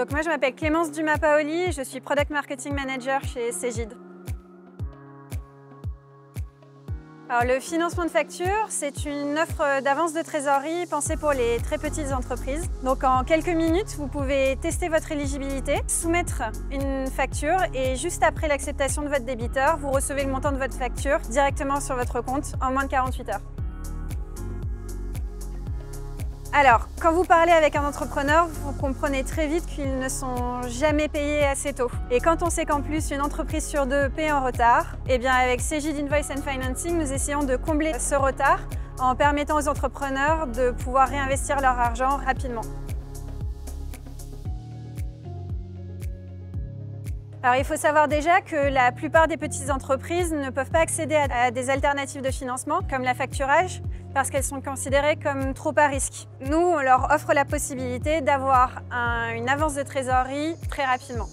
Donc moi je m'appelle Clémence Dumas-Paoli, je suis Product Marketing Manager chez Cegid. Alors, le financement de facture, c'est une offre d'avance de trésorerie pensée pour les très petites entreprises. Donc en quelques minutes, vous pouvez tester votre éligibilité, soumettre une facture et juste après l'acceptation de votre débiteur, vous recevez le montant de votre facture directement sur votre compte en moins de 48 heures. Alors, quand vous parlez avec un entrepreneur, vous comprenez très vite qu'ils ne sont jamais payés assez tôt. Et quand on sait qu'en plus une entreprise sur deux paie en retard, eh bien avec Cegid Invoice and Financing, nous essayons de combler ce retard en permettant aux entrepreneurs de pouvoir réinvestir leur argent rapidement. Alors il faut savoir déjà que la plupart des petites entreprises ne peuvent pas accéder à des alternatives de financement comme la facturage parce qu'elles sont considérées comme trop à risque. Nous, on leur offre la possibilité d'avoir une avance de trésorerie très rapidement.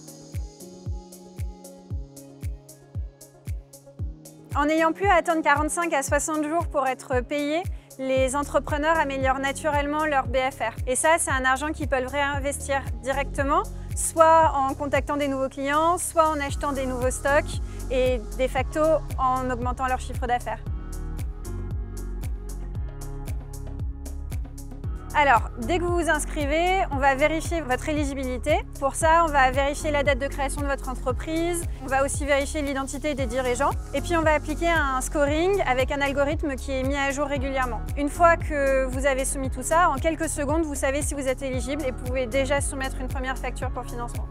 En n'ayant plus à attendre 45 à 60 jours pour être payés, les entrepreneurs améliorent naturellement leur BFR. Et ça, c'est un argent qu'ils peuvent réinvestir directement, soit en contactant des nouveaux clients, soit en achetant des nouveaux stocks et de facto en augmentant leur chiffre d'affaires. Alors, dès que vous vous inscrivez, on va vérifier votre éligibilité. Pour ça, on va vérifier la date de création de votre entreprise. On va aussi vérifier l'identité des dirigeants. Et puis, on va appliquer un scoring avec un algorithme qui est mis à jour régulièrement. Une fois que vous avez soumis tout ça, en quelques secondes, vous savez si vous êtes éligible et pouvez déjà soumettre une première facture pour financement.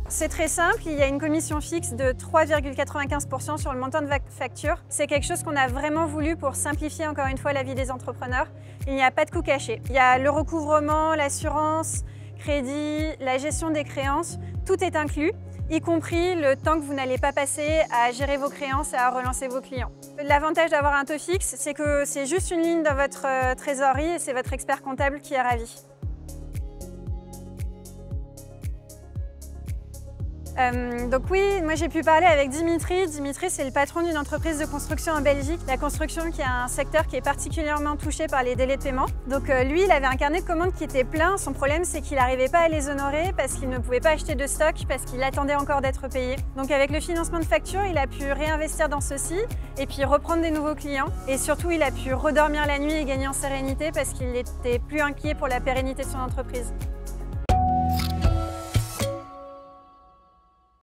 C'est très simple, il y a une commission fixe de 3,95% sur le montant de facture. C'est quelque chose qu'on a vraiment voulu pour simplifier encore une fois la vie des entrepreneurs. Il n'y a pas de coût caché. Il y a le recouvrement, l'assurance, crédit, la gestion des créances, tout est inclus, y compris le temps que vous n'allez pas passer à gérer vos créances et à relancer vos clients. L'avantage d'avoir un taux fixe, c'est que c'est juste une ligne dans votre trésorerie et c'est votre expert comptable qui est ravi. Donc oui, moi j'ai pu parler avec Dimitri. Dimitri, c'est le patron d'une entreprise de construction en Belgique. La construction qui est un secteur qui est particulièrement touché par les délais de paiement. Donc lui, il avait un carnet de commandes qui était plein. Son problème, c'est qu'il n'arrivait pas à les honorer parce qu'il ne pouvait pas acheter de stock, parce qu'il attendait encore d'être payé. Donc avec le financement de facture, il a pu réinvestir dans ceci et puis reprendre des nouveaux clients. Et surtout, il a pu redormir la nuit et gagner en sérénité parce qu'il n'était plus inquiet pour la pérennité de son entreprise.